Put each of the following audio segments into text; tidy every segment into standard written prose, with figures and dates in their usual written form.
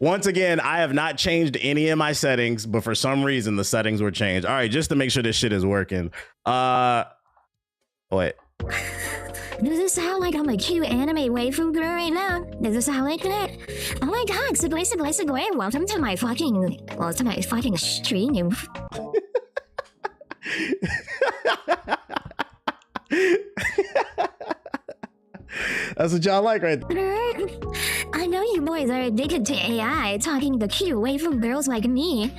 Once again, I have not changed any of my settings, but for some reason the settings were changed. All right, just to make sure this shit is working. Wait. Does it sound like I'm a cute anime waifu girl right now? Does it sound like that? Oh my god, Segway, welcome to my fucking stream. That's what y'all like, right? I know you boys are addicted to AI, talking to cute waifu girls like me.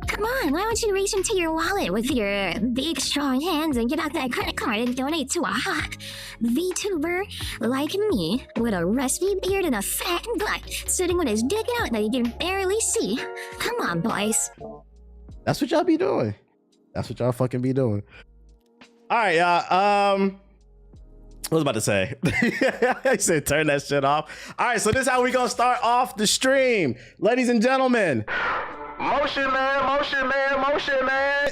Come on, why don't you reach into your wallet with your big strong hands and get out that credit card and donate to a hot VTuber like me with a rusty beard and a fat butt sitting with his dick out that you can barely see. Come on, boys. That's what y'all be doing. That's what y'all fucking be doing. All right, y'all. What was I about to say? I said turn that shit off. All right, so this is how we gonna start off the stream. Ladies and gentlemen, Motion Man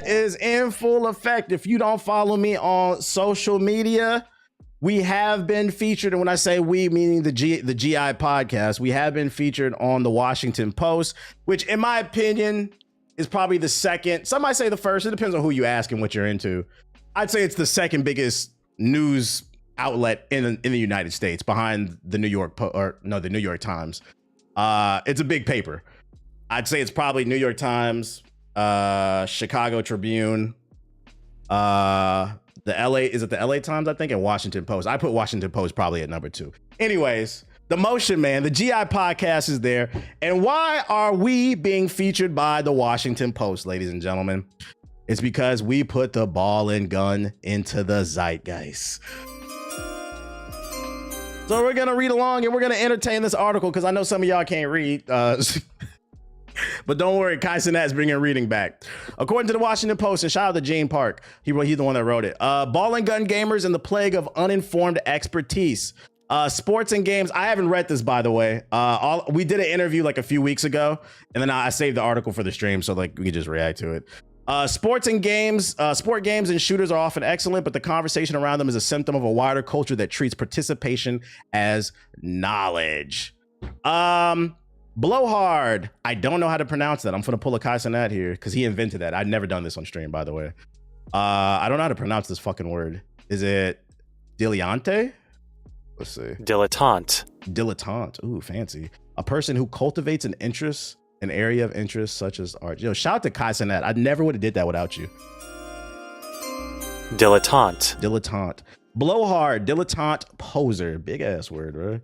is in full effect. If you don't follow me on social media, we have been featured, and when I say we, meaning the GI podcast, we have been featured on the Washington Post, which in my opinion is probably the second. Some might say the first. It depends on who you ask and what you're into. I'd say it's the second biggest news outlet in the United States, behind the New York Times. It's a big paper. I'd say it's probably New York Times, Chicago Tribune, the LA Times, I think, and Washington Post. I put Washington Post probably at number 2. Anyways, the Motion Man, the GI podcast is there. And why are we being featured by the Washington Post, ladies and gentlemen? It's because we put the ball and gun into the zeitgeist. So we're going to read along and we're going to entertain this article because I know some of y'all can't read. But don't worry, Kai Cenat's bringing reading back. According to the Washington Post, and shout out to Gene Park, he's the one that wrote it. Ball and gun gamers and the plague of uninformed expertise. Sports and games. I haven't read this, by the way. We did an interview like a few weeks ago, and then I saved the article for the stream so like we could just react to it. Sport games and shooters are often excellent, but the conversation around them is a symptom of a wider culture that treats participation as knowledge. Blowhard. I don't know how to pronounce that. I'm going to pull a Kai Cenat here because he invented that. I've never done this on stream, by the way. I don't know how to pronounce this fucking word. Is it dilettante? Let's see. Dilettante. Ooh, fancy. A person who cultivates an area of interest such as art. Yo, shout out to Kai Cenat. I never would have did that without you. Dilettante. Blowhard. Dilettante. Poser. Big ass word, right?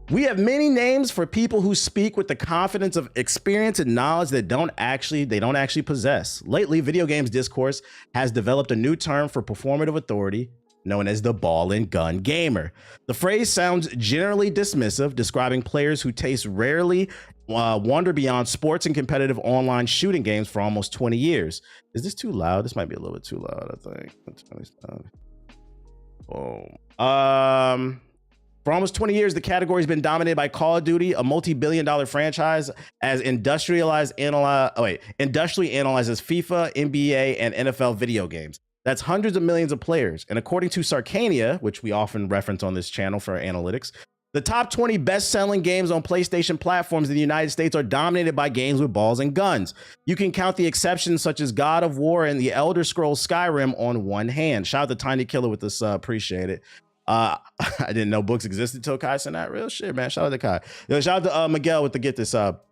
We have many names for people who speak with the confidence of experience and knowledge that they don't actually possess. Lately, video games discourse has developed a new term for performative authority known as the ball and gun gamer. The phrase sounds generally dismissive, describing players who taste rarely wander beyond sports and competitive online shooting games for almost 20 years. Is this too loud? This might be a little bit too loud, I think. Oh. For almost 20 years, the category has been dominated by Call of Duty, a multi-billion-dollar franchise, as industrially analyzes FIFA, NBA, and NFL video games. That's hundreds of millions of players. And according to Sarcania, which we often reference on this channel for our analytics, the top 20 best-selling games on PlayStation platforms in the United States are dominated by games with balls and guns. You can count the exceptions such as God of War and the Elder Scrolls Skyrim on one hand. Shout out to Tiny Killer with this, appreciate it. I didn't know books existed till Kai Cenat. Real shit, man. Shout out to Kai. Yo, shout out to Miguel with the get this up.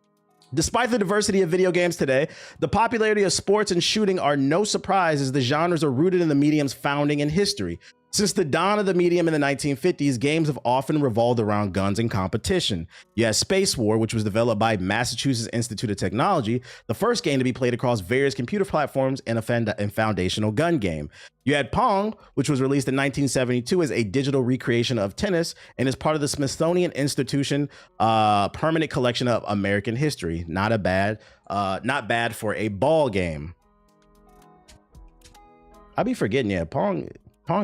Despite the diversity of video games today, the popularity of sports and shooting are no surprise as the genres are rooted in the medium's founding and history. Since the dawn of the medium in the 1950s, games have often revolved around guns and competition. You had Space War, which was developed by Massachusetts Institute of Technology, the first game to be played across various computer platforms and a foundational gun game. You had Pong, which was released in 1972 as a digital recreation of tennis and is part of the Smithsonian Institution permanent collection of American history. Not bad for a ball game. I be forgetting, yeah, Pong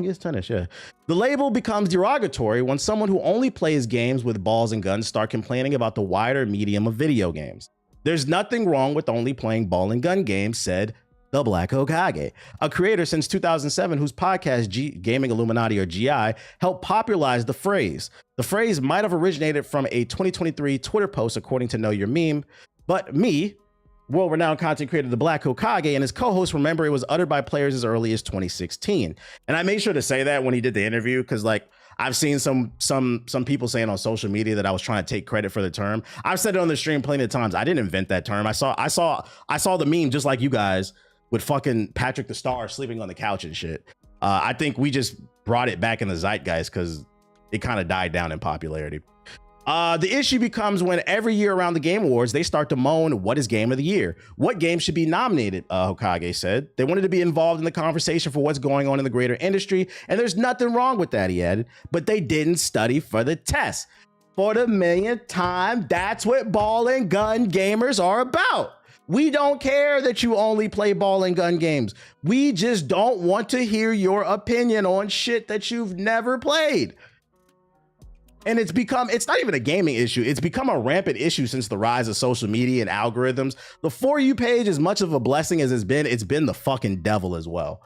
is tennis, yeah. The label becomes derogatory when someone who only plays games with balls and guns start complaining about the wider medium of video games. There's nothing wrong with only playing ball and gun games, said the Black Hokage, a creator since 2007 whose podcast, Gaming Illuminati or GI, helped popularize the phrase. The phrase might have originated from a 2023 Twitter post, according to Know Your Meme, but me, world-renowned content creator the Black Hokage, and his co-host remember it was uttered by players as early as 2016. And I made sure to say that when he did the interview, because like I've seen some people saying on social media that I was trying to take credit for the term. I've said it on the stream plenty of times. I didn't invent that term. I saw the meme just like you guys with fucking Patrick the Star sleeping on the couch and shit. I think we just brought it back in the zeitgeist because it kind of died down in popularity. The issue becomes when every year around the Game Awards, they start to moan, what is game of the year? What game should be nominated, Hokage said. They wanted to be involved in the conversation for what's going on in the greater industry, and there's nothing wrong with that, he added, but they didn't study for the test. For the millionth time, that's what ball and gun gamers are about. We don't care that you only play ball and gun games. We just don't want to hear your opinion on shit that you've never played. And it's not even a gaming issue. It's become a rampant issue since the rise of social media and algorithms. The For You page, as much of a blessing as it's been the fucking devil as well.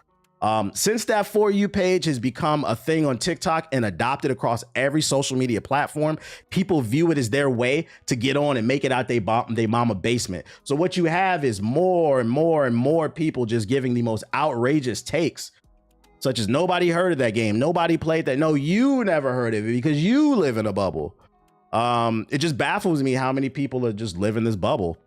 Since that For You page has become a thing on TikTok and adopted across every social media platform, people view it as their way to get on and make it out they mama basement. So what you have is more and more and more people just giving the most outrageous takes, such as nobody heard of that game. Nobody played that. No, you never heard of it because you live in a bubble. It just baffles me how many people are just live in this bubble.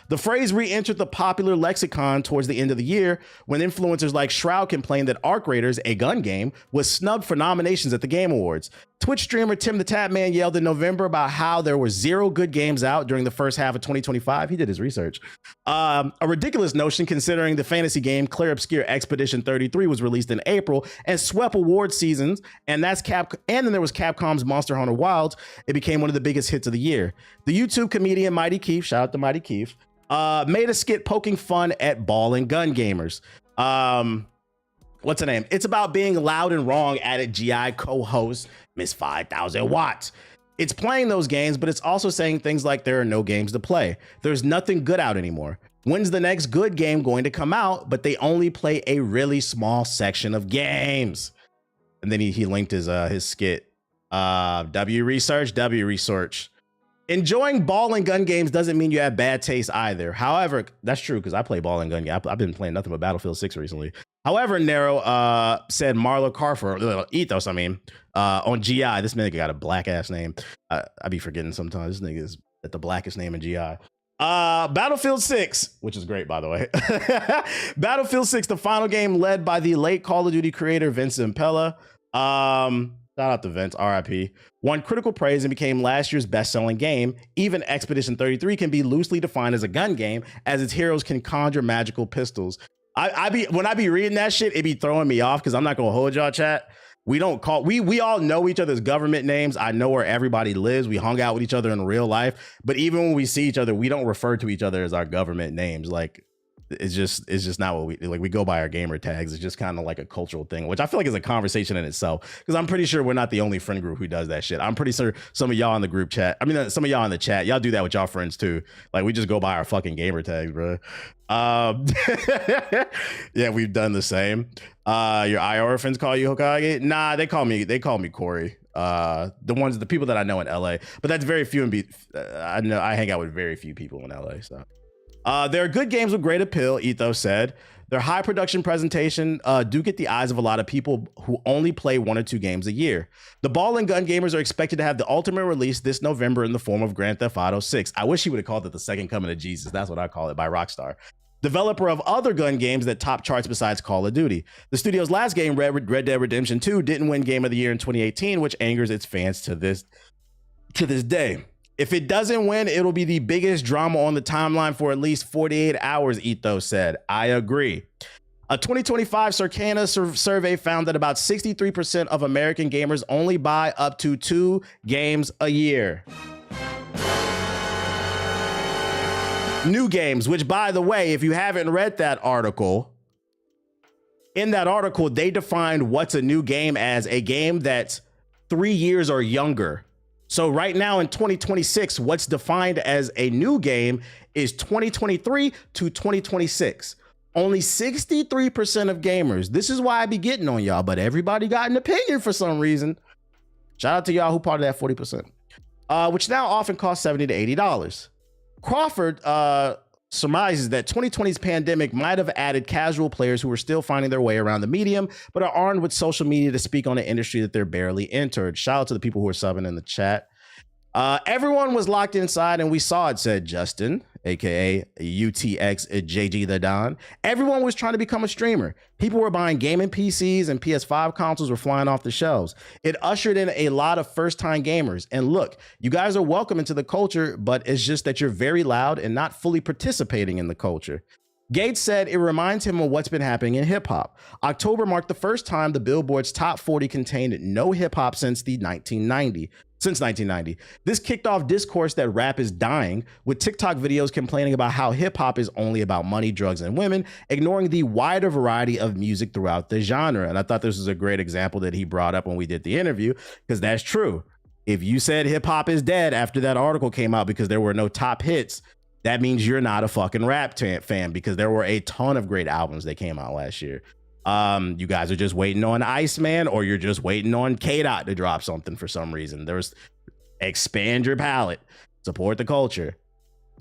The phrase re-entered the popular lexicon towards the end of the year when influencers like Shroud complained that Arc Raiders, a gun game, was snubbed for nominations at the Game Awards. Twitch streamer Tim the Tatman yelled in November about how there were 0 good games out during the first half of 2025. He did his research. A ridiculous notion considering the fantasy game Clair Obscur Expedition 33 was released in April and swept award seasons, and then there was Capcom's Monster Hunter Wilds. It became one of the biggest hits of the year. The YouTube comedian Mighty Keith, shout out to Mighty Keith, made a skit poking fun at ball and gun gamers. What's her name? It's about being loud and wrong at it. GI co-host Miss 5000 Watts. It's playing those games, but it's also saying things like there are no games to play. There's nothing good out anymore. When's the next good game going to come out? But they only play a really small section of games. And then he linked his skit. W research. Enjoying ball and gun games doesn't mean you have bad taste either. However, that's true because I play ball and gun games. I've been playing nothing but Battlefield 6 recently. However, Nero said Marlo Carfer, Ethos, on GI. This nigga got a black ass name. I be forgetting sometimes. This nigga is at the blackest name in GI. Battlefield 6, which is great, by the way. Battlefield 6, the final game led by the late Call of Duty creator Vincent Impella. Shout out to Vince, RIP. Won critical praise and became last year's best-selling game. Even Expedition 33 can be loosely defined as a gun game, as its heroes can conjure magical pistols. When I be reading that shit, it be throwing me off because I'm not gonna hold y'all, chat. We all know each other's government names. I know where everybody lives. We hung out with each other in real life, but even when we see each other, we don't refer to each other as our government names. Like, it's just not what we like. We go by our gamer tags. It's just kind of like a cultural thing, which I feel like is a conversation in itself, because I'm pretty sure we're not the only friend group who does that shit. I'm pretty sure some of y'all in the group chat, some of y'all in the chat, y'all do that with y'all friends too. Like, we just go by our fucking gamer tags, bro. Yeah, we've done the same. Your IR friends call you Hokage? Nah, they call me Corey. The people that I know in LA, but that's very few. I hang out with very few people in LA, so. There are good games with great appeal, Ethos said. Their high production presentation do get the eyes of a lot of people who only play 1 or 2 games a year. The ball and gun gamers are expected to have the ultimate release this November in the form of Grand Theft Auto 6. I wish he would have called it the second coming of Jesus. That's what I call it, by Rockstar. Developer of other gun games that top charts besides Call of Duty. The studio's last game, Red Dead Redemption 2, didn't win Game of the Year in 2018, which angers its fans to this day. If it doesn't win, it'll be the biggest drama on the timeline for at least 48 hours, Ethos said. I agree. A 2025 Circana survey found that about 63% of American gamers only buy up to 2 games a year. New games, which, by the way, if you haven't read that article, in that article, they defined what's a new game as a game that's 3 years or younger. So right now in 2026, what's defined as a new game is 2023 to 2026. Only 63% of gamers. This is why I be getting on y'all, but everybody got an opinion for some reason. Shout out to y'all who part of that 40%, which now often costs $70 to $80. Crawford surmises that 2020's pandemic might have added casual players who are still finding their way around the medium, but are armed with social media to speak on an industry that they're barely entered. Shout out to the people who are subbing in the chat. Everyone was locked inside and we saw it, said Justin, aka UTX JG the Don. Everyone was trying to become a streamer. People were buying gaming PCs and PS5 consoles were flying off the shelves. It ushered in a lot of first-time gamers. And look, you guys are welcome into the culture, but it's just that you're very loud and not fully participating in the culture. Gates said it reminds him of what's been happening in hip hop. October marked the first time the Billboard's top 40 contained no hip hop since 1990. This kicked off discourse that rap is dying, with TikTok videos complaining about how hip hop is only about money, drugs, and women, ignoring the wider variety of music throughout the genre. And I thought this was a great example that he brought up when we did the interview, because that's true. If you said hip hop is dead after that article came out because there were no top hits, that means you're not a fucking rap fan, because there were a ton of great albums that came out last year. You guys are just waiting on Iceman, or you're just waiting on K-Dot to drop something for some reason. Expand your palette, support the culture.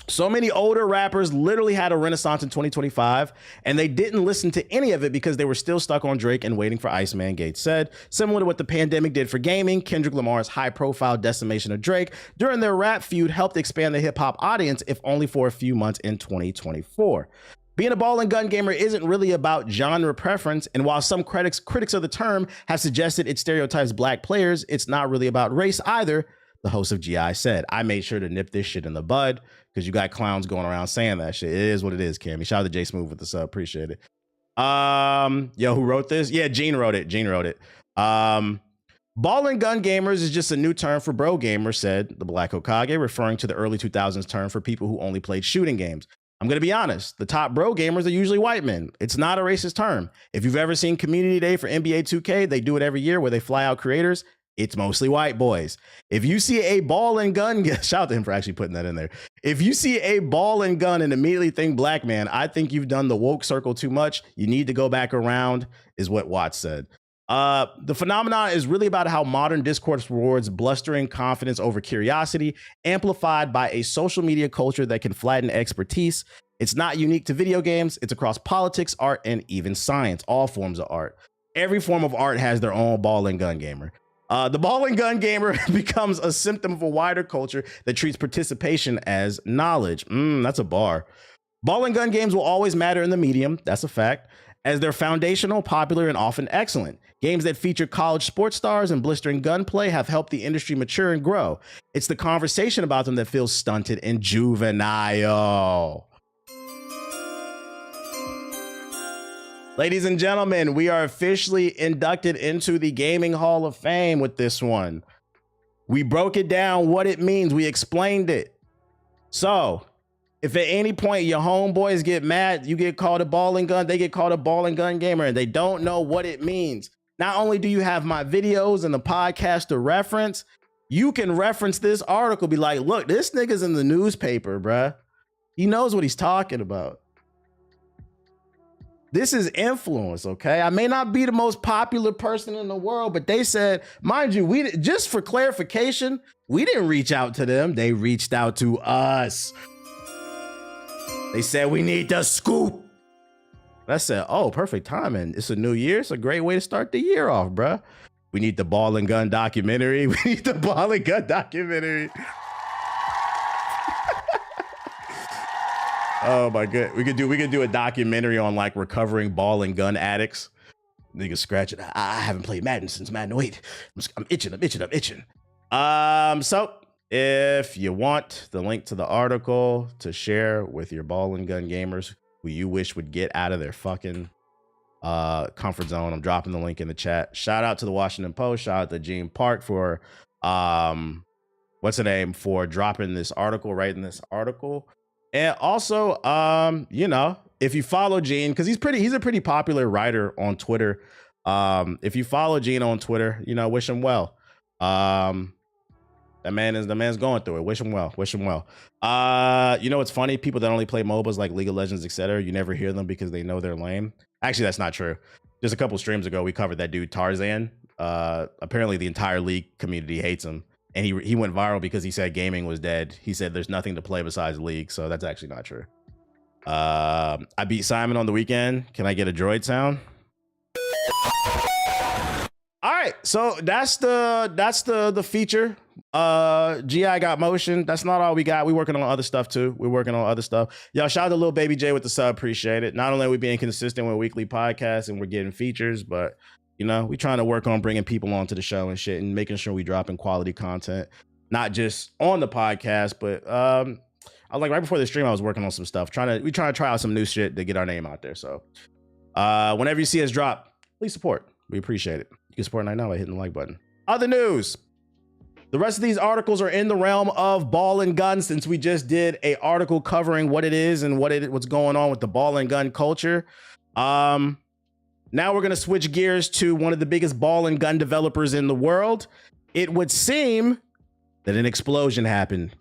So many older rappers literally had a renaissance in 2025, and they didn't listen to any of it because they were still stuck on Drake and waiting for Iceman, Gates said. Similar to what the pandemic did for gaming, Kendrick Lamar's high-profile decimation of Drake during their rap feud helped expand the hip-hop audience, if only for a few months in 2024. Being a ball and gun gamer isn't really about genre preference, and while some critics of the term have suggested it stereotypes black players, it's not really about race either, the host of GI said. I made sure to nip this shit in the bud, because you got clowns going around saying that shit. It is what it is, Cammy. Shout out to J Smooth with the sub. Appreciate it. Yo, who wrote this? Yeah, Gene wrote it. Ball and gun gamers is just a new term for bro gamers, said the Black Hokage, referring to the early 2000s term for people who only played shooting games. I'm going to be honest. The top bro gamers are usually white men. It's not a racist term. If you've ever seen Community Day for NBA 2K, they do it every year where they fly out creators. It's mostly white boys. If you see a ball and gun, shout out to him for actually putting that in there. If you see a ball and gun and immediately think black man, I think you've done the woke circle too much. You need to go back around, is what Watts said. The phenomenon is really about how modern discourse rewards blustering confidence over curiosity, amplified by a social media culture that can flatten expertise. It's not unique to video games. It's across politics, art, and even science, all forms of art. Every form of art has their own ball and gun gamer. The ball and gun gamer becomes a symptom of a wider culture that treats participation as knowledge. That's a bar. Ball and gun games will always matter in the medium. That's a fact, as they're foundational, popular, and often excellent. Games that feature college sports stars and blistering gunplay have helped the industry mature and grow. It's the conversation about them that feels stunted and juvenile. Ladies and gentlemen, we are officially inducted into the Gaming Hall of Fame with this one. We broke it down, what it means. We explained it. So, if at any point your homeboys get mad, you get called a ball and gun, they get called a ball and gun gamer, and they don't know what it means. Not only do you have my videos and the podcast to reference, you can reference this article, be like, look, this nigga's in the newspaper, bruh. He knows what he's talking about. This is influence, okay? I may not be the most popular person in the world, but they said, mind you, we just for clarification, we didn't reach out to them. They reached out to us. They said, we need the scoop. I said, oh, perfect timing. It's a new year. It's a great way to start the year off, bruh. We need the ball and gun documentary. We need the ball and gun documentary. Oh my god. We could do a documentary on like recovering ball and gun addicts. Niggas scratch it. I haven't played Madden since Madden 08. I'm itching. So if you want the link to the article to share with your ball and gun gamers who you wish would get out of their fucking comfort zone, I'm dropping the link in the chat. Shout out to the Washington Post. Shout out to Gene Park for for dropping this article, writing this article. And also, you know, if you follow Gene, because he's a pretty popular writer on Twitter. If you follow Gene on Twitter, you know, wish him well. The man's going through it. Wish him well. Wish him well. You know what's funny? People that only play MOBAs like League of Legends, etc. You never hear them because they know they're lame. Actually, that's not true. Just a couple streams ago, we covered that dude Tarzan. Apparently, the entire League community hates him, and he went viral because he said gaming was dead. He said there's nothing to play besides League, so that's actually not true. I beat Simon on the weekend. Can I get a droid sound? All right, so that's the feature. GI got motion. That's not all we got. We working on other stuff too. We're working on other stuff. Y'all, shout out to Lil Baby J with the sub. Appreciate it. Not only are we being consistent with weekly podcasts and we're getting features, but you know, we trying to work on bringing people onto the show and shit and making sure we dropping quality content, not just on the podcast, but I was like right before the stream, I was working on some stuff. We trying to try out some new shit to get our name out there. So whenever you see us drop, please support. We appreciate it. You can support right now by hitting the like button. Other news. The rest of these articles are in the realm of ball and gun, since we just did a article covering what it is and what's going on with the ball and gun culture. Now we're going to switch gears to one of the biggest ball and gun developers in the world. It would seem that an explosion happened.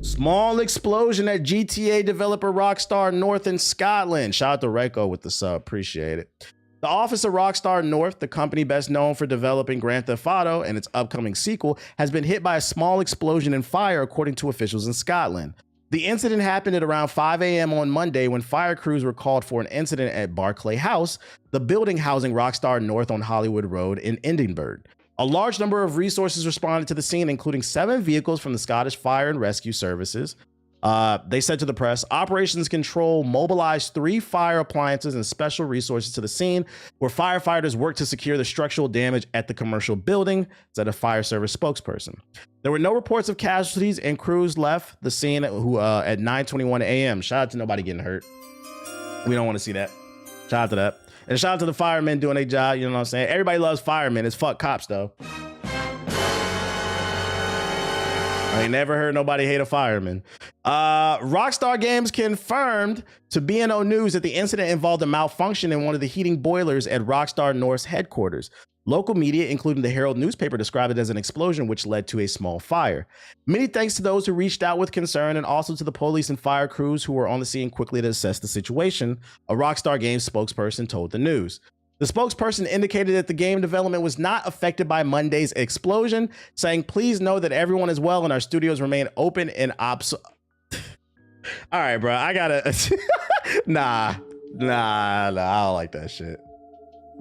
Small explosion at GTA developer Rockstar North in Scotland. Shout out to Reiko with the sub. Appreciate it. The office of Rockstar North, the company best known for developing Grand Theft Auto and its upcoming sequel, has been hit by a small explosion and fire, according to officials in Scotland. The incident happened at around 5 a.m. on Monday when fire crews were called for an incident at Barclay House, the building housing Rockstar North on Hollywood Road in Edinburgh. A large number of resources responded to the scene, including 7 vehicles from the Scottish Fire and Rescue Services. They said to the press, Operations Control mobilized 3 fire appliances and special resources to the scene, where firefighters worked to secure the structural damage at the commercial building, said a fire service spokesperson. There were no reports of casualties, and crews left the scene at 9:21 a.m. Shout out to nobody getting hurt. We don't want to see that. Shout out to that. And shout out to the firemen doing their job. You know what I'm saying? Everybody loves firemen. It's fuck cops, though. I ain't never heard nobody hate a fireman. Rockstar Games confirmed to B&O News that the incident involved a malfunction in one of the heating boilers at Rockstar North's headquarters. Local media, including the Herald newspaper, described it as an explosion which led to a small fire. Many thanks to those who reached out with concern, and also to the police and fire crews who were on the scene quickly to assess the situation, a Rockstar Games spokesperson told the news. The spokesperson indicated that the game development was not affected by Monday's explosion, saying, "Please know that everyone is well and our studios remain open and All right, bro. I gotta nah, I don't like that shit.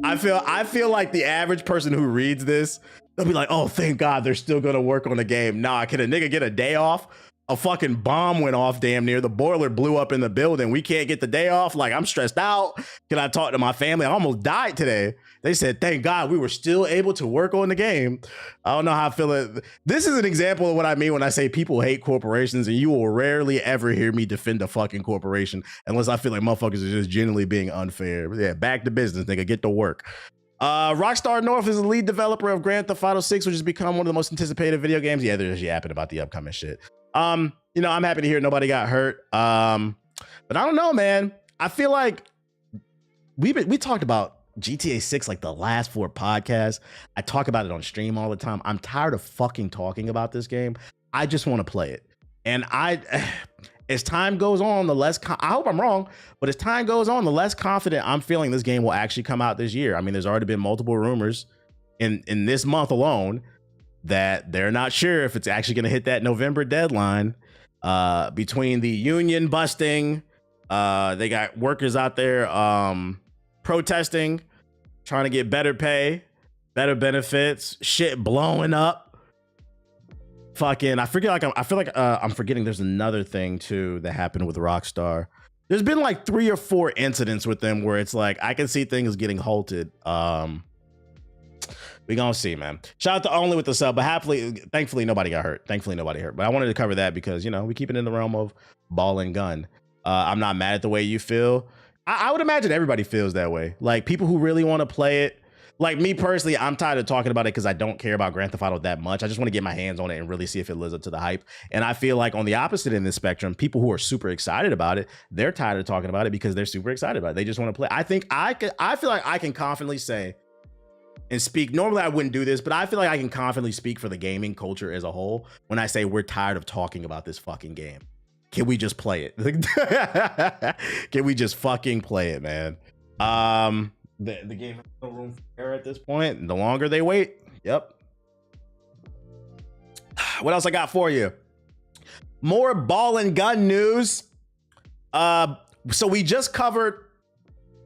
I feel like the average person who reads this, they'll be like, "Oh, thank God they're still gonna work on the game." Nah, can a nigga get a day off? A fucking bomb went off damn near. The boiler blew up in the building. We can't get the day off. Like, I'm stressed out. Can I talk to my family? I almost died today. They said, thank God we were still able to work on the game. I don't know how I feel it. This is an example of what I mean when I say people hate corporations, and you will rarely ever hear me defend a fucking corporation unless I feel like motherfuckers are just genuinely being unfair. Yeah, back to business, nigga. Get to work. Rockstar North is the lead developer of Grand Theft Auto 6, which has become one of the most anticipated video games. Yeah, they're just yapping about the upcoming shit. You know, I'm happy to hear nobody got hurt. But I don't know, man. I feel like we talked about GTA 6 like the last 4 podcasts. I talk about it on stream all the time. I'm tired of fucking talking about this game. I just want to play it. And as time goes on, the less I hope I'm wrong, but as time goes on, the less confident I'm feeling this game will actually come out this year. I mean, there's already been multiple rumors in this month alone that they're not sure if it's actually going to hit that November deadline. Between the union busting, they got workers out there protesting, trying to get better pay, better benefits, shit blowing up. Fucking, I feel like I'm forgetting there's another thing too that happened with Rockstar. There's been like 3 or 4 incidents with them where it's like I can see things getting halted. We gonna see, man. Shout out to Only with the sub, but thankfully nobody got hurt. But I wanted to cover that because, you know, we keep it in the realm of ball and gun. I'm not mad at the way you feel. I would imagine everybody feels that way. Like, people who really want to play it. Like, me personally, I'm tired of talking about it because I don't care about Grand Theft Auto that much. I just want to get my hands on it and really see if it lives up to the hype. And I feel like on the opposite end of the spectrum, people who are super excited about it, they're tired of talking about it because they're super excited about it. They just want to play. I feel like I can confidently say and speak. Normally I wouldn't do this, but I feel like I can confidently speak for the gaming culture as a whole when I say we're tired of talking about this fucking game. Can we just play it? Can we just fucking play it, man? The game has no room for error at this point. And the longer they wait, yep. What else I got for you? More ball and gun news. So we just covered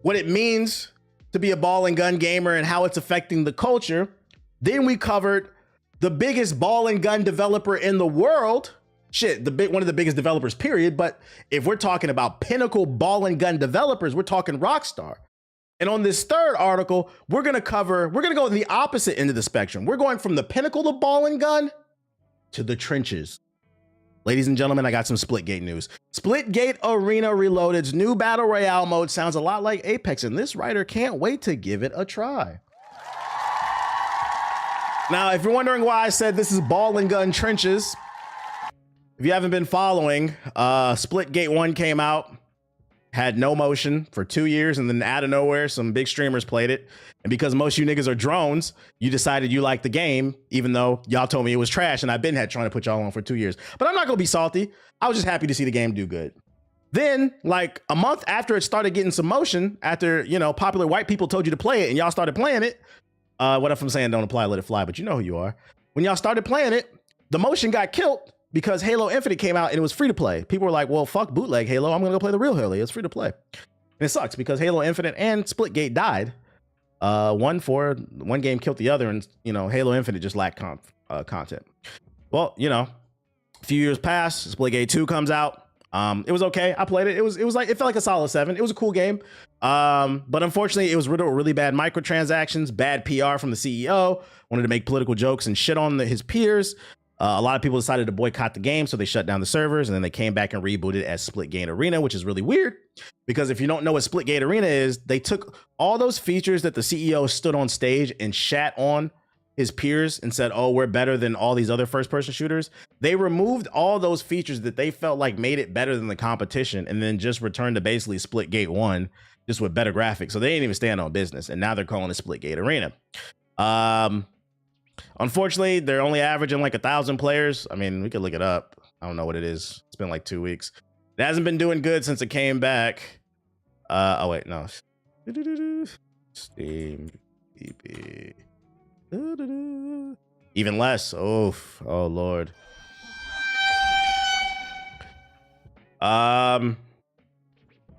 what it means to be a ball and gun gamer and how it's affecting the culture. Then we covered the biggest ball and gun developer in the world. Shit, one of the biggest developers, period. But if we're talking about pinnacle ball and gun developers, we're talking Rockstar. And on this third article, we're gonna go in the opposite end of the spectrum. We're going from the pinnacle of ball and gun to the trenches. Ladies and gentlemen, I got some Splitgate news. Splitgate Arena Reloaded's new Battle Royale mode sounds a lot like Apex, and this writer can't wait to give it a try. Now, if you're wondering why I said this is ball and gun trenches, if you haven't been following, Splitgate 1 came out, had no motion for 2 years, and then out of nowhere, some big streamers played it. And because most of you niggas are drones, you decided you liked the game, even though y'all told me it was trash, and I've been trying to put y'all on for 2 years. But I'm not gonna be salty. I was just happy to see the game do good. Then, like a month after it started getting some motion, after, you know, popular white people told you to play it and y'all started playing it, what if I'm saying don't apply, let it fly, but you know who you are. When y'all started playing it, the motion got killed because Halo Infinite came out and it was free to play. People were like, well, fuck bootleg Halo. I'm gonna go play the real Halo. It's free to play. And it sucks because Halo Infinite and Splitgate died. One game killed the other, and you know, Halo Infinite just lacked content. Well, you know, a few years pass, Splitgate 2 comes out. It was okay. I played it. It was like, it felt like a solid 7. It was a cool game. But unfortunately, it was riddled with really bad microtransactions, bad PR from the CEO, wanted to make political jokes and shit on his peers. A lot of people decided to boycott the game, so they shut down the servers, and then they came back and rebooted as Splitgate Arena, which is really weird because if you don't know what Splitgate Arena is, they took all those features that the CEO stood on stage and shat on his peers and said, oh, we're better than all these other first-person shooters. They removed all those features that they felt like made it better than the competition and then just returned to basically Splitgate 1, just with better graphics. So they didn't even stand on business, and now they're calling it Splitgate Arena. Unfortunately, they're only averaging like 1,000 players. I mean, we could look it up. I don't know what it is. It's been like 2 weeks. It hasn't been doing good since it came back. Oh wait, no. Steam PP. Even less. Oh Lord.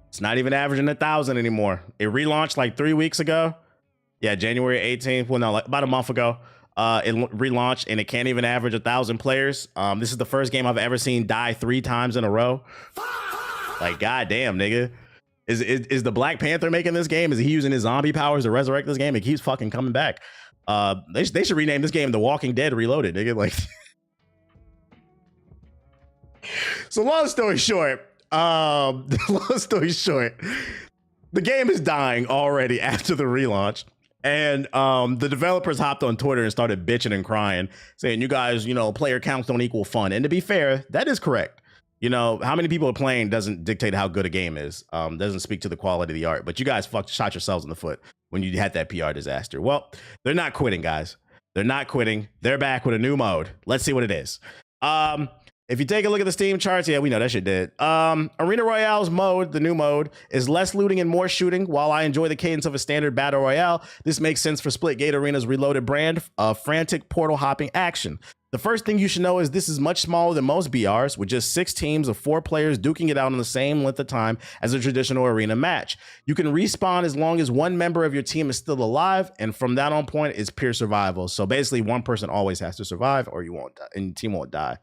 It's not even averaging 1,000 anymore. It relaunched like 3 weeks ago. Yeah, January 18th. Well, no, like about a month ago. It relaunched and it can't even average 1,000 players. This is the first game I've ever seen die 3 times in a row. Like, goddamn, nigga. Is the Black Panther making this game? Is he using his zombie powers to resurrect this game? It keeps fucking coming back. They should rename this game The Walking Dead Reloaded, nigga. Like, so long story short, the game is dying already after the relaunch. And the developers hopped on Twitter and started bitching and crying, saying, you guys, you know, player counts don't equal fun. And to be fair, that is correct. You know, how many people are playing doesn't dictate how good a game is. Doesn't speak to the quality of the art. But you guys shot yourselves in the foot when you had that PR disaster. Well, they're not quitting, guys. They're not quitting. They're back with a new mode. Let's see what it is. If you take a look at the Steam charts, yeah, we know that shit did. Arena Royale's mode, the new mode, is less looting and more shooting. While I enjoy the cadence of a standard battle royale, this makes sense for Splitgate Arena's reloaded brand of frantic portal hopping action. The first thing you should know is this is much smaller than most BRs, with just 6 teams of 4 players duking it out on the same length of time as a traditional arena match. You can respawn as long as one member of your team is still alive, and from that on point, it's pure survival. So basically, one person always has to survive, or you won't die, and your team won't die.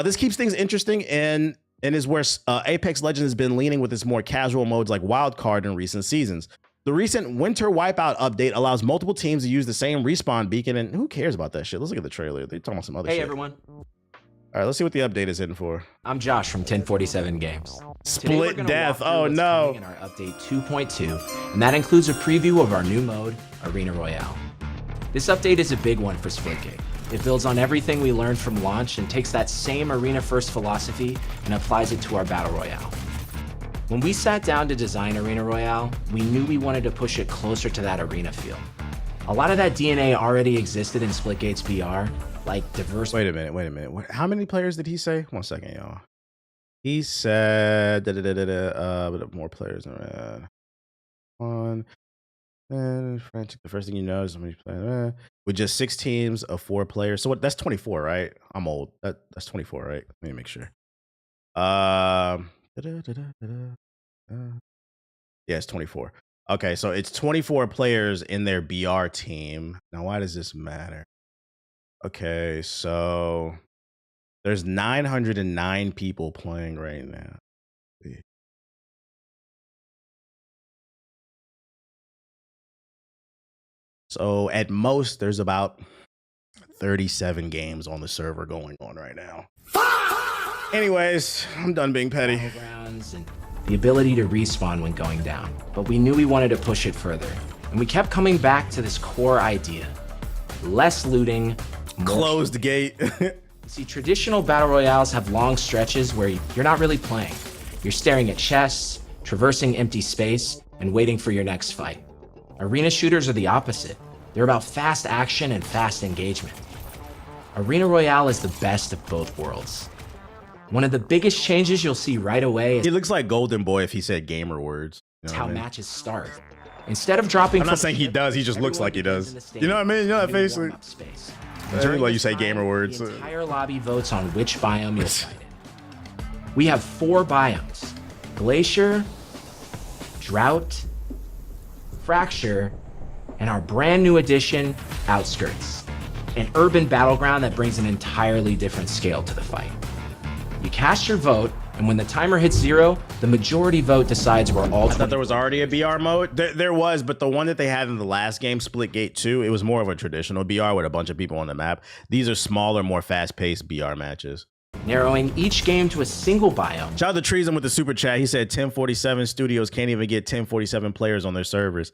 This keeps things interesting and is where Apex Legends has been leaning with its more casual modes like Wildcard in recent seasons. The recent Winter Wipeout update allows multiple teams to use the same respawn beacon, and who cares about that shit? Let's look at the trailer. They're talking about some other shit. Hey, everyone. All right, let's see what the update is hitting for. I'm Josh from 1047 Games. Split Death. Oh, no. In our update 2.2, and that includes a preview of our new mode, Arena Royale. This update is a big one for Splitgate. It builds on everything we learned from launch and takes that same arena-first philosophy and applies it to our Battle Royale. When we sat down to design Arena Royale, we knew we wanted to push it closer to that arena feel. A lot of that DNA already existed in Splitgate's BR, like diverse. Wait a minute. How many players did he say? 1 second, y'all. He said but more players. One. And frantic. The first thing you know is somebody's playing with just 6 teams of 4 players. So what? That's 24, right? I'm old. That's 24, right? Let me make sure. Yeah, it's 24. Okay, so it's 24 players in their BR team. Now, why does this matter? Okay, so there's 909 people playing right now. So at most, there's about 37 games on the server going on right now. Anyways, I'm done being petty. Battlegrounds and the ability to respawn when going down. But we knew we wanted to push it further. And we kept coming back to this core idea. Less looting, more Closed gate. See, traditional battle royales have long stretches where you're not really playing. You're staring at chests, traversing empty space, and waiting for your next fight. Arena shooters are the opposite. They're about fast action and fast engagement. Arena Royale is the best of both worlds. One of the biggest changes you'll see right away is He looks like Golden Boy if he said gamer words. You know how what I mean? matches start. Instead of dropping I'm not saying he does, he just looks like he does. You know what I mean? You know that face? Space. During like you say gamer words. The entire lobby votes on which biome you'll fight in. We have 4 biomes: Glacier, Drought, Fracture, and our brand new addition, Outskirts, an urban battleground that brings an entirely different scale to the fight. You cast your vote, and when the timer hits 0, the majority vote decides where all. I thought there was already a BR mode. There was, but the one that they had in the last game, Splitgate 2, it was more of a traditional BR with a bunch of people on the map. These are smaller, more fast-paced BR matches. Narrowing each game to a single biome. Shout out to Treason with the super chat. He said 1047 studios can't even get 1047 players on their servers.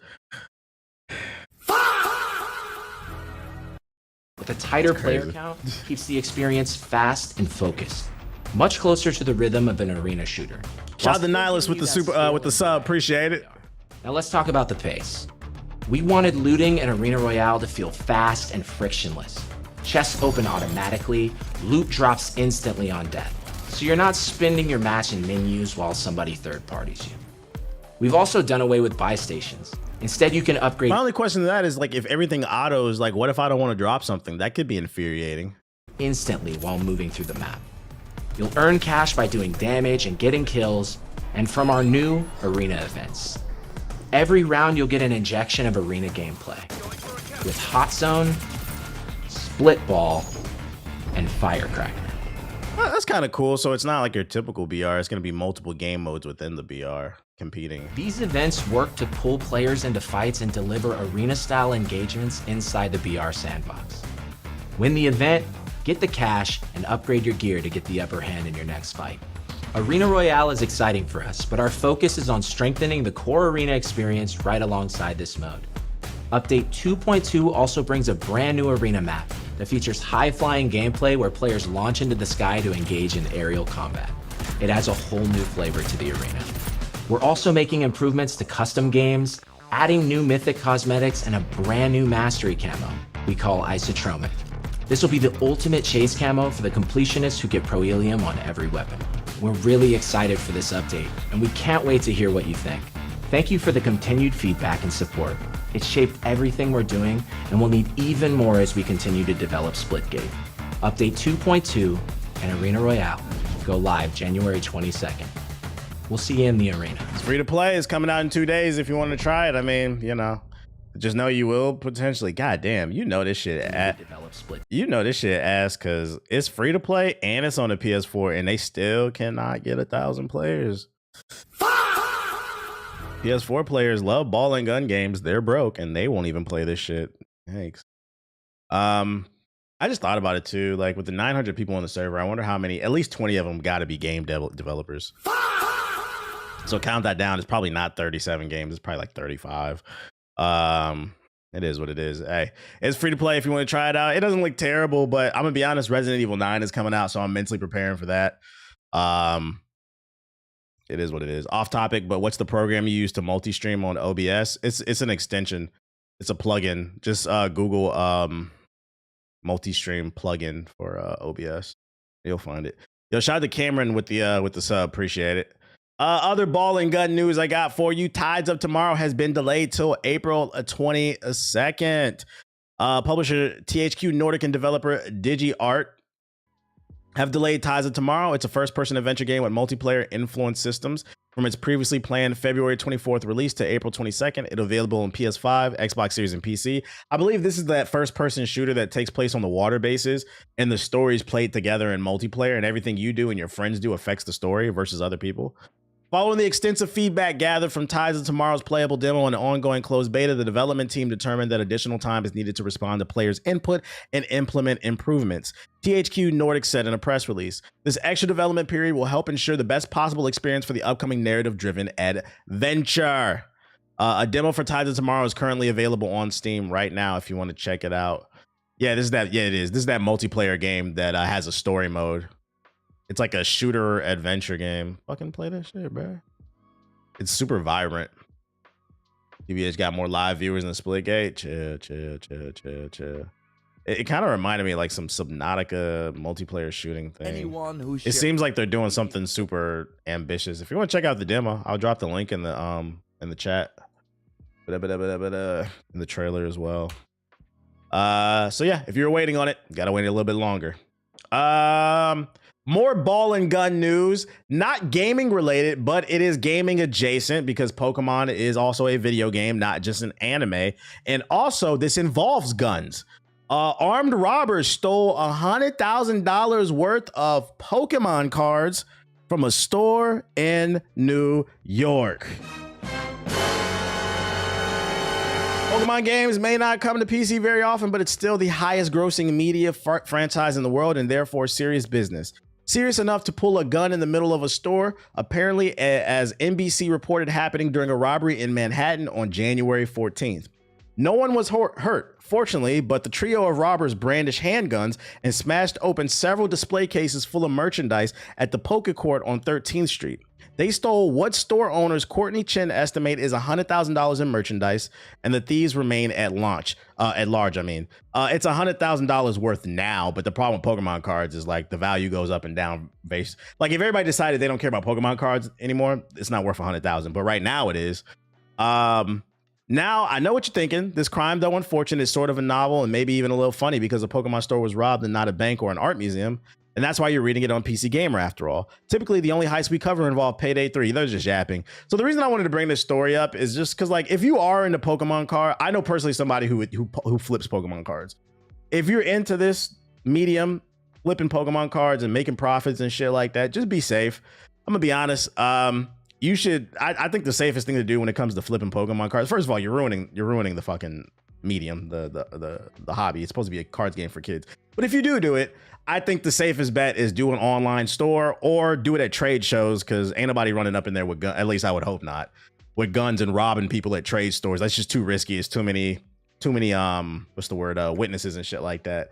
With a tighter player count, keeps the experience fast and focused, much closer to the rhythm of an arena shooter. Shout out to Nihilus with the super with the sub. Appreciate it. Now let's talk about the pace. We wanted looting and Arena Royale to feel fast and frictionless. Chests open automatically, loot drops instantly on death, so you're not spending your match in menus while somebody third parties you. We've also done away with buy stations. Instead, you can upgrade My only question to that is like if everything autos, like what if I don't want to drop something? That could be infuriating. instantly while moving through the map. You'll earn cash by doing damage and getting kills, and from our new arena events. Every round you'll get an injection of arena gameplay with Hot Zone, Split Ball, and Firecracker. Well, that's kind of cool. So it's not like your typical BR. It's going to be multiple game modes within the BR competing. These events work to pull players into fights and deliver arena-style engagements inside the BR sandbox. Win the event, get the cash, and upgrade your gear to get the upper hand in your next fight. Arena Royale is exciting for us, but our focus is on strengthening the core arena experience right alongside this mode. Update 2.2 also brings a brand new arena map that features high-flying gameplay where players launch into the sky to engage in aerial combat. It adds a whole new flavor to the arena. We're also making improvements to custom games, adding new mythic cosmetics, and a brand new mastery camo we call Isotromic. This will be the ultimate chase camo for the completionists who get Proelium on every weapon. We're really excited for this update, and we can't wait to hear what you think. Thank you for the continued feedback and support. It's shaped everything we're doing, and we'll need even more as we continue to develop Splitgate. Update 2.2 and Arena Royale go live January 22nd. We'll see you in the arena. It's free to play. It's coming out in 2 days if you want to try it. I mean, you know, just know you will potentially. God damn, you know this shit. You know this shit ass because it's free to play and it's on the PS4 and they still cannot get 1,000 players. PS4 players love ball and gun games. They're broke and they won't even play this shit. Thanks. I just thought about it too. Like with the 900 people on the server, I wonder how many, at least 20 of them got to be game developers. So count that down. It's probably not 37 games. It's probably like 35. It is what it is. Hey, it's free to play if you want to try it out. It doesn't look terrible, but I'm gonna be honest, Resident Evil 9 is coming out, so I'm mentally preparing for that. It is what it is. Off topic, but what's the program you use to multi-stream on OBS? It's an extension. It's a plugin. Just Google multi-stream plugin for OBS. You'll find it. Yo, shout out to Cameron with the sub. Appreciate it. Other ball and gun news I got for you. Tides of Tomorrow has been delayed till April 22nd. Publisher THQ Nordic and developer DigiArt have delayed Tides of Tomorrow. It's a first-person adventure game with multiplayer influence systems from its previously planned February 24th release to April 22nd. It's available on PS5, Xbox Series, and PC. I believe this is that first-person shooter that takes place on the water bases, and the stories played together in multiplayer, and everything you do and your friends do affects the story versus other people. Following the extensive feedback gathered from Tides of Tomorrow's playable demo and the ongoing closed beta, the development team determined that additional time is needed to respond to players' input and implement improvements. THQ Nordic said in a press release, this extra development period will help ensure the best possible experience for the upcoming narrative-driven adventure. A demo for Tides of Tomorrow is currently available on Steam right now if you want to check it out. Yeah, this is that. Yeah, it is. This is that multiplayer game that has a story mode. It's like a shooter adventure game. Fucking play that shit, bro. It's super vibrant. TBH got more live viewers than Splitgate. Chill. It kind of reminded me of like some Subnautica multiplayer shooting thing. Anyone who it seems like they're doing something super ambitious. If you want to check out the demo, I'll drop the link in the chat. In the trailer as well. So yeah, if you're waiting on it, gotta wait a little bit longer. More ball and gun news, not gaming related, but it is gaming adjacent because Pokemon is also a video game, not just an anime. And also this involves guns. Armed robbers stole $100,000 worth of Pokemon cards from a store in New York. Pokemon games may not come to PC very often, but it's still the highest grossing media franchise in the world and therefore serious business. Serious enough to pull a gun in the middle of a store, apparently, as NBC reported happening during a robbery in Manhattan on January 14th. No one was hurt, fortunately, but the trio of robbers brandished handguns and smashed open several display cases full of merchandise at the Poke Court on 13th Street. They stole what store owners Courtney Chin estimate is $100,000 in merchandise, and the thieves remain at large. It's $100,000 worth now, but the problem with Pokemon cards is like the value goes up and down based. Like if everybody decided they don't care about Pokemon cards anymore, it's not worth $100,000. But right now it is. Now I know what you're thinking. This crime, though unfortunate, is sort of a novel and maybe even a little funny because a Pokemon store was robbed and not a bank or an art museum. And that's why you're reading it on PC Gamer after all. Typically, the only heists we cover involve Payday 3. They're just yapping. So the reason I wanted to bring this story up is just because, like, if you are into Pokemon card, I know personally somebody who flips Pokemon cards. If you're into this medium, flipping Pokemon cards and making profits and shit like that, just be safe. I'm gonna be honest. You should. I think the safest thing to do when it comes to flipping Pokemon cards. First of all, you're ruining the fucking medium, the hobby. It's supposed to be a cards game for kids. But if you do it, I think the safest bet is do an online store or do it at trade shows because ain't nobody running up in there with guns. At least I would hope not, with guns and robbing people at trade stores. That's just too risky. It's too many witnesses and shit like that.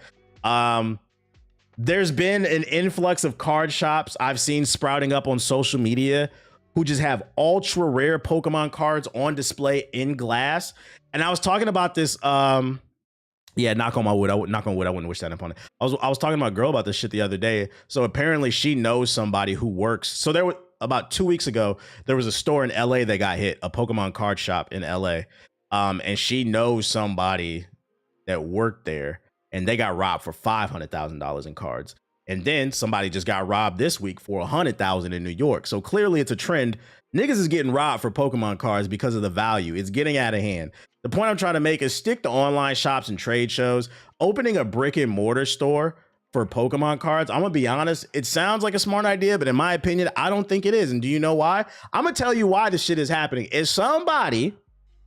There's been an influx of card shops I've seen sprouting up on social media who just have ultra rare Pokemon cards on display in glass. And I was talking about this. Yeah, knock on wood. I wouldn't wish that upon it. I was talking to my girl about this shit the other day. So apparently she knows somebody who works. So there was about 2 weeks ago, there was a store in LA that got hit, a Pokemon card shop in LA. And she knows somebody that worked there and they got robbed for $500,000 in cards. And then somebody just got robbed this week for $100,000 in New York. So clearly it's a trend. Niggas is getting robbed for Pokemon cards because of the value. It's getting out of hand. The point I'm trying to make is stick to online shops and trade shows. Opening a brick and mortar store for Pokemon cards, I'm gonna be honest, it sounds like a smart idea, but in my opinion, I don't think it is. And do you know why? I'm gonna tell you why this shit is happening. Is somebody,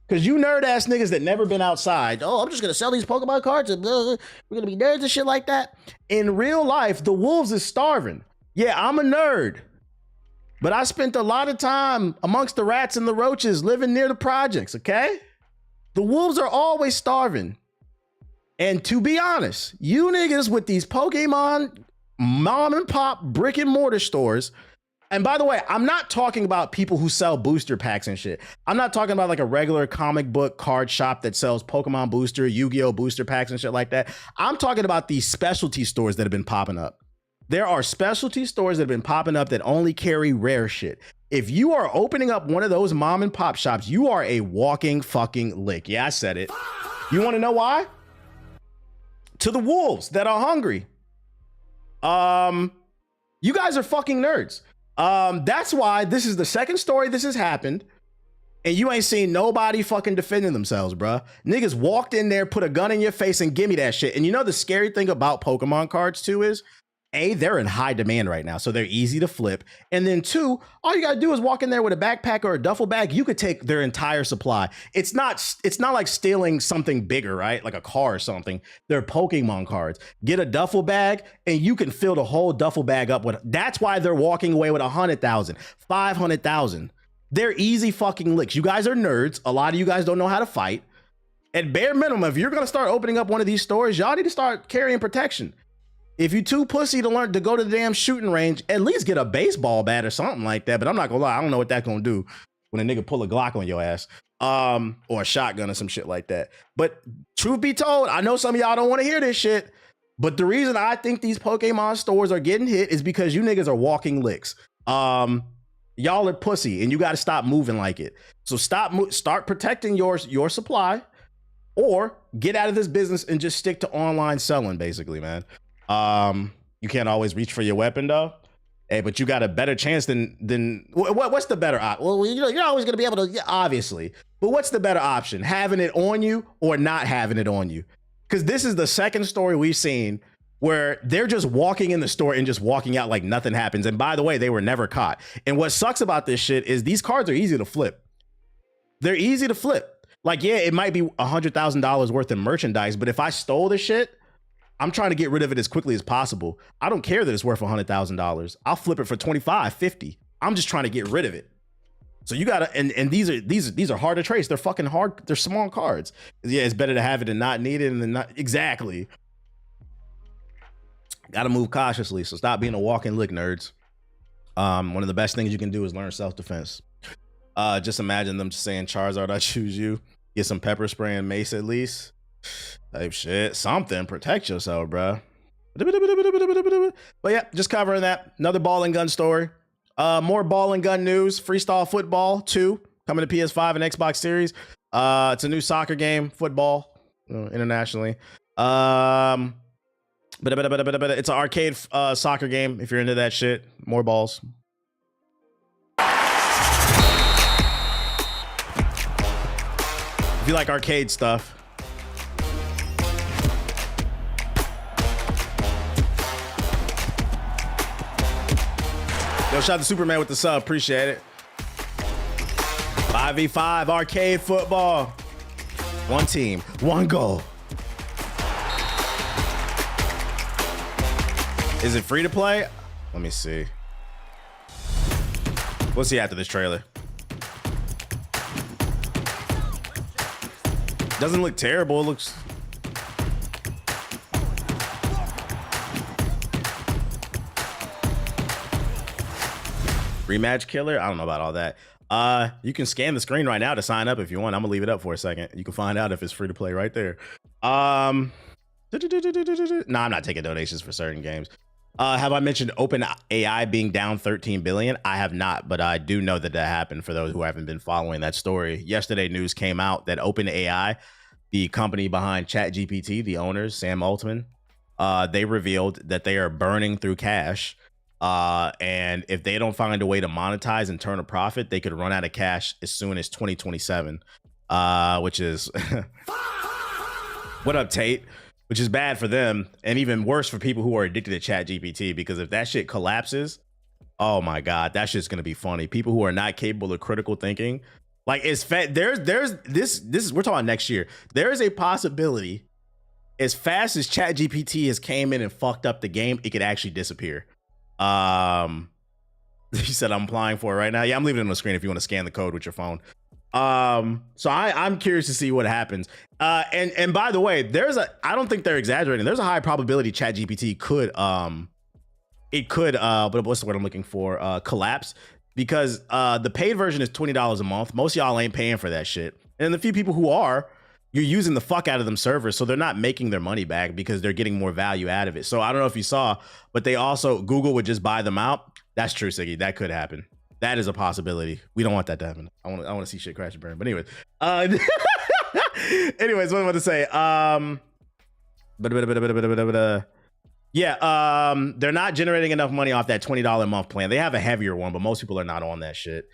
because you nerd ass niggas that never been outside, oh, I'm just gonna sell these Pokemon cards and we're gonna be nerds and shit like that. In real life, the wolves is starving. Yeah, I'm a nerd, but I spent a lot of time amongst the rats and the roaches living near the projects, okay? The wolves are always starving. And to be honest, you niggas with these Pokemon mom and pop brick and mortar stores, And by the way, I'm not talking about people who sell booster packs and shit. I'm not talking about like a regular comic book card shop that sells Pokemon booster, Yu-Gi-Oh booster packs and shit like that. I'm talking about these specialty stores that have been popping up. There are specialty stores that have been popping up that only carry rare shit. If you are opening up one of those mom and pop shops, you are a walking fucking lick. Yeah, I said it. You want to know why? To the wolves that are hungry. You guys are fucking nerds. That's why this is the second story this has happened, and you ain't seen nobody fucking defending themselves, bruh. Niggas walked in there, put a gun in your face, and give me that shit. And you know the scary thing about Pokemon cards too is, A, they're in high demand right now, so they're easy to flip. And then two, all you gotta do is walk in there with a backpack or a duffel bag. You could take their entire supply. It's not like stealing something bigger, right? Like a car or something. They're Pokemon cards. Get a duffel bag and you can fill the whole duffel bag up with. That's why they're walking away with 100,000, 500,000. They're easy fucking licks. You guys are nerds. A lot of you guys don't know how to fight. At bare minimum, if you're gonna start opening up one of these stores, y'all need to start carrying protection. If you too pussy to learn to go to the damn shooting range, at least get a baseball bat or something like that. But I'm not gonna lie, I don't know what that's gonna do when a nigga pull a Glock on your ass, or a shotgun or some shit like that. But truth be told, I know some of y'all don't want to hear this shit, but the reason I think these Pokemon stores are getting hit is because you niggas are walking licks. Y'all are pussy, and you got to stop moving like it. So start protecting your supply, or get out of this business and just stick to online selling, basically, man. You can't always reach for your weapon though. Hey, but you got a better chance than what's the better option? Well, you know, you're always gonna be able to, yeah, obviously. But what's the better option? Having it on you or not having it on you? Because this is the second story we've seen where they're just walking in the store and just walking out like nothing happens. And by the way, they were never caught. And what sucks about this shit is these cards are easy to flip. They're easy to flip. Like, yeah, it might be $100,000 worth of merchandise, but if I stole the shit, I'm trying to get rid of it as quickly as possible. I don't care that it's worth $100,000. I'll flip it for 25, 50. I'm just trying to get rid of it. So you gotta, and these are hard to trace. They're fucking hard. They're small cards. Yeah, it's better to have it and not need it, and then not exactly. Gotta move cautiously. So stop being a walking lick, nerds. One of the best things you can do is learn self-defense. Just imagine them just saying, Charizard, I choose you. Get some pepper spray and mace at least. Type shit, something, protect yourself, bro. But yeah, just covering that. Another ball and gun story. More ball and gun news. Freestyle Football 2 coming to PS5 and Xbox Series. It's a new soccer game, football, internationally. But it's an arcade soccer game. If you're into that shit, more balls. If you like arcade stuff. Yo, shout out to Superman with the sub. Appreciate it. 5v5 arcade football. One team, one goal. Is it free to play? Let me see. We'll see after this trailer. Doesn't look terrible. It looks... Rematch killer? I don't know about all that. You can scan the screen right now to sign up if you want. I'm gonna leave it up for a second. You can find out if it's free to play right there. No, I'm not taking donations for certain games. Have I mentioned OpenAI being down 13 billion? I have not, but I do know that happened for those who haven't been following that story. Yesterday, news came out that OpenAI, the company behind ChatGPT, the owners, Sam Altman, they revealed that they are burning through cash. And if they don't find a way to monetize and turn a profit, they could run out of cash as soon as 2027, which is what up, Tate? Which is bad for them and even worse for people who are addicted to ChatGPT, because if that shit collapses, oh my God, that shit's gonna be funny. People who are not capable of critical thinking, like there's this we're talking next year. There is a possibility, as fast as ChatGPT has came in and fucked up the game, it could actually disappear. He said I'm applying for it right now. Yeah, I'm leaving it on the screen if you want to scan the code with your phone. So I'm curious to see what happens. And by the way, I don't think they're exaggerating. There's a high probability ChatGPT could it could, but what's the word I'm looking for? Collapse, because the paid version is $20 a month. Most of y'all ain't paying for that shit. And the few people who are, you're using the fuck out of them servers, so they're not making their money back because they're getting more value out of it. So I don't know if you saw, but they also, Google would just buy them out. That's true, Siggy. That could happen. That is a possibility. We don't want that to happen. I want to see shit crash and burn. But anyways, anyways, what am I about to say? They're not generating enough money off that $20 a month plan. They have a heavier one, but most people are not on that shit.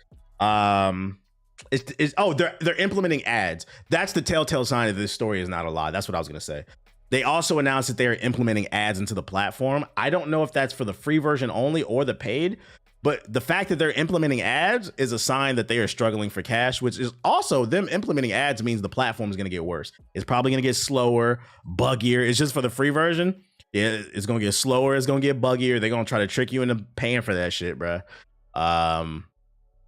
They're implementing ads. That's the telltale sign that this story is not a lie. That's what I was gonna say. They also announced that they are implementing ads into the platform. I don't know if that's for the free version only or the paid, but the fact that they're implementing ads is a sign that they are struggling for cash, which is also them implementing ads means the platform is gonna get worse. It's probably gonna get slower, buggier. It's just for the free version. Yeah, it's gonna get slower. It's gonna get buggier. They're gonna try to trick you into paying for that shit, bro.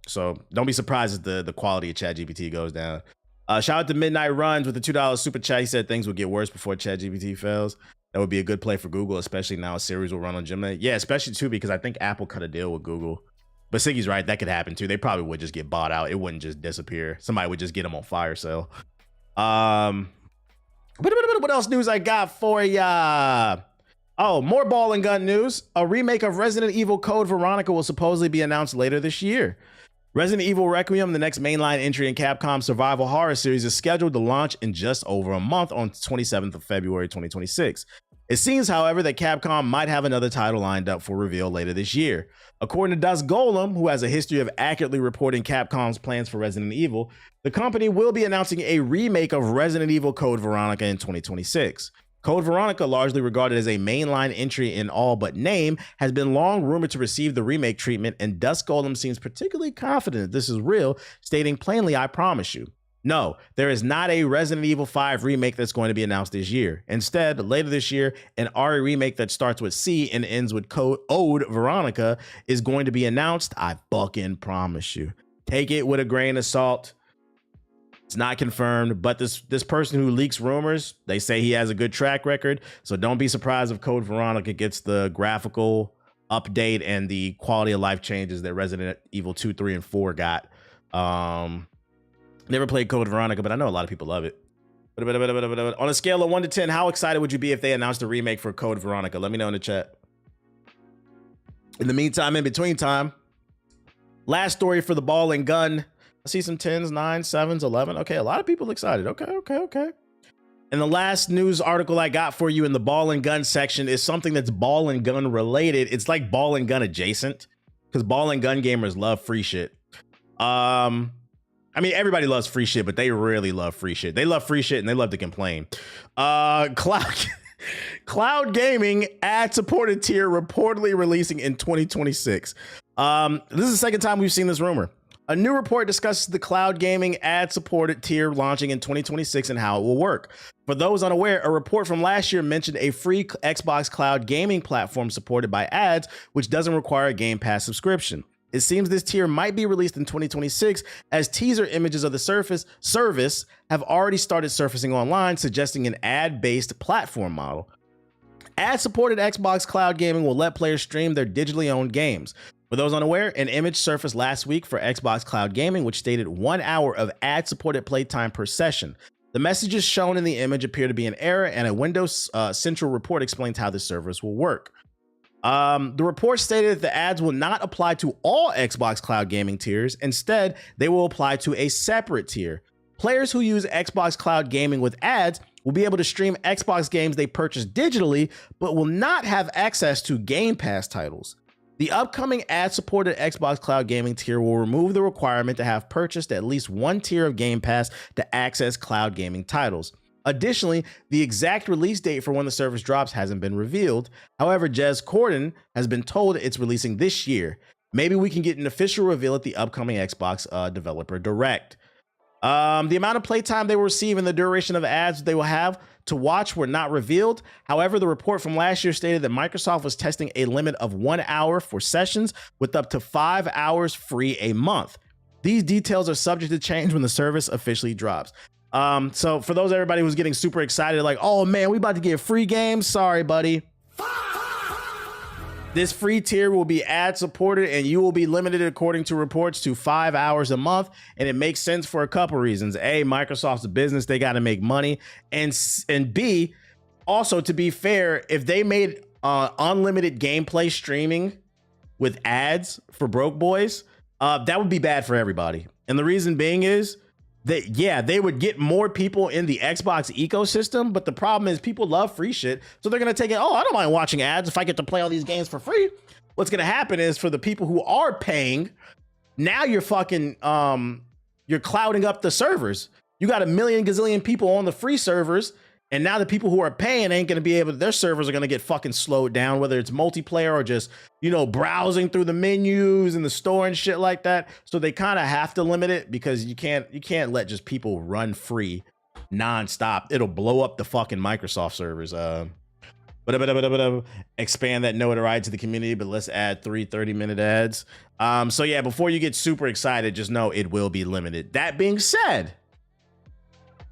So don't be surprised if the quality of ChatGPT goes down. Shout out to Midnight Runs with the $2 super chat. He said things will get worse before ChatGPT fails. That would be a good play for Google, especially now a series will run on Gemini. Yeah, especially too because I think Apple cut a deal with Google. But Siggy's right, that could happen too. They probably would just get bought out. It wouldn't just disappear. Somebody would just get them on fire sale. What else news I got for ya? Oh, more ball and gun news. A remake of Resident Evil Code Veronica will supposedly be announced later this year. Resident Evil Requiem, the next mainline entry in Capcom's survival horror series, is scheduled to launch in just over a month on 27th of February 2026. It seems, however, that Capcom might have another title lined up for reveal later this year. According to Dust Golem, who has a history of accurately reporting Capcom's plans for Resident Evil, the company will be announcing a remake of Resident Evil Code Veronica in 2026. Code Veronica, largely regarded as a mainline entry in all but name, has been long rumored to receive the remake treatment, and Dust Golem seems particularly confident that this is real, stating plainly, "I promise you." No, there is not a Resident Evil 5 remake that's going to be announced this year. Instead, later this year, an RE remake that starts with C and ends with Ode Veronica is going to be announced. I fucking promise you. Take it with a grain of salt. It's not confirmed, but this person who leaks rumors, they say he has a good track record. So don't be surprised if Code Veronica gets the graphical update and the quality of life changes that Resident Evil 2, 3, and 4 got. Never played Code Veronica, but I know a lot of people love it. On a scale of 1 to 10, how excited would you be if they announced a remake for Code Veronica? Let me know in the chat. In the meantime, in between time, last story for the ball and gun. I see some 10s, 9s, 7s, 11. Okay, a lot of people excited. Okay. And the last news article I got for you in the ball and gun section is something that's ball and gun related. It's like ball and gun adjacent because ball and gun gamers love free shit. I mean, everybody loves free shit, but they really love free shit. They love free shit and they love to complain. Cloud gaming ad-supported tier reportedly releasing in 2026. This is the second time we've seen this rumor. A new report discusses the cloud gaming ad-supported tier launching in 2026 and how it will work. For those unaware, a report from last year mentioned a free Xbox Cloud gaming platform supported by ads, which doesn't require a Game Pass subscription. It seems this tier might be released in 2026 as teaser images of the service have already started surfacing online, suggesting an ad-based platform model. Ad-supported Xbox Cloud gaming will let players stream their digitally owned games. For those unaware, an image surfaced last week for Xbox Cloud Gaming, which stated 1 hour of ad-supported playtime per session. The messages shown in the image appear to be an error, and a Windows Central report explains how this service will work. The report stated that the ads will not apply to all Xbox Cloud Gaming tiers. Instead, they will apply to a separate tier. Players who use Xbox Cloud Gaming with ads will be able to stream Xbox games they purchase digitally, but will not have access to Game Pass titles. The upcoming ad-supported Xbox Cloud Gaming tier will remove the requirement to have purchased at least one tier of Game Pass to access cloud gaming titles. Additionally, the exact release date for when the service drops hasn't been revealed. However, Jez Corden has been told it's releasing this year. Maybe we can get an official reveal at the upcoming Xbox Developer Direct. The amount of playtime they will receive and the duration of ads they will have to watch were not revealed. However, the report from last year stated that Microsoft was testing a limit of 1 hour for sessions with up to 5 hours free a month. These details are subject to change when the service officially drops. So for everybody who's getting super excited, like, oh man, we about to get free games. Sorry, buddy. This free tier will be ad supported and you will be limited, according to reports, to 5 hours a month. And it makes sense for a couple reasons. A, Microsoft's a business, they got to make money. And B, also, to be fair, if they made unlimited gameplay streaming with ads for broke boys, that would be bad for everybody. And the reason being is that, yeah, they would get more people in the Xbox ecosystem, but the problem is people love free shit. So they're going to take it, oh, I don't mind watching ads if I get to play all these games for free. What's going to happen is for the people who are paying, now you're fucking, you're clouding up the servers. You got a million gazillion people on the free servers. And now the people who are paying ain't going to be able to, their servers are going to get fucking slowed down, whether it's multiplayer or just, you know, browsing through the menus in the store and shit like that. So they kind of have to limit it because you can't let just people run free nonstop. It'll blow up the fucking Microsoft servers. But expand that notoriety to the community, but let's add 3 30-minute ads. So yeah, before you get super excited, just know it will be limited. That being said,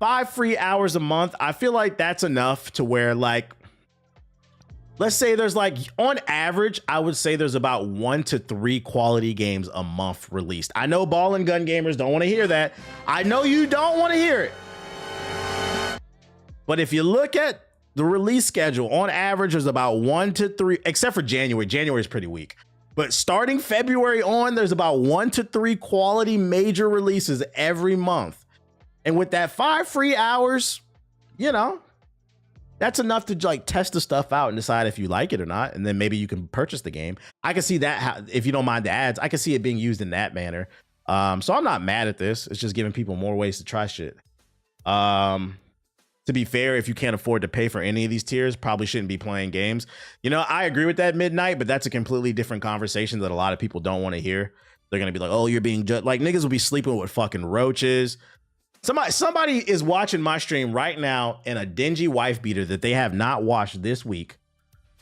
5 free hours a month, I feel like that's enough to where, like, let's say there's like, on average, I would say there's about 1 to 3 quality games a month released. I know ball and gun gamers don't want to hear that. I know you don't want to hear it. But if you look at the release schedule, on average, there's about 1 to 3, except for January. January is pretty weak. But starting February on, there's about 1 to 3 quality major releases every month. And with that 5 free hours, you know, that's enough to like test the stuff out and decide if you like it or not. And then maybe you can purchase the game. I can see that, if you don't mind the ads, I can see it being used in that manner. So I'm not mad at this. It's just giving people more ways to try shit. To be fair, if you can't afford to pay for any of these tiers, probably shouldn't be playing games. You know, I agree with that, Midnight, but that's a completely different conversation that a lot of people don't want to hear. They're going to be like, oh, you're being judged. Like, niggas will be sleeping with fucking roaches. Somebody is watching my stream right now in a dingy wife beater that they have not washed this week.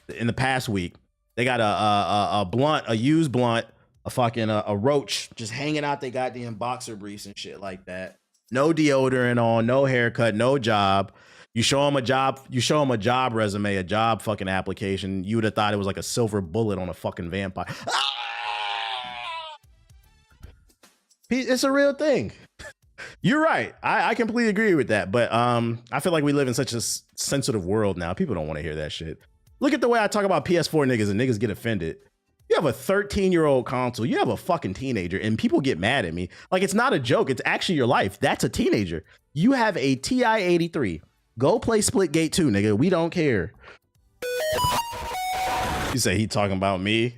In the past week, they got a blunt, a used blunt, a roach just hanging out their goddamn boxer briefs and shit like that. No deodorant on, no haircut, no job. You show them a job, resume, a job fucking application. You would have thought it was like a silver bullet on a fucking vampire. It's a real thing. You're right. I completely agree with that. But I feel like we live in such a sensitive world now. People don't want to hear that shit. Look at the way I talk about PS4 niggas and niggas get offended. You have a 13-year-old console. You have a fucking teenager and people get mad at me. Like, it's not a joke. It's actually your life. That's a teenager. You have a TI-83. Go play Splitgate 2, nigga. We don't care. You say he talking about me?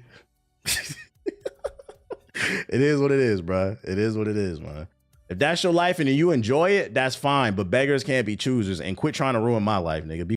It is what it is, bro. It is what it is, man. If that's your life and you enjoy it, that's fine. But beggars can't be choosers, and quit trying to ruin my life, nigga.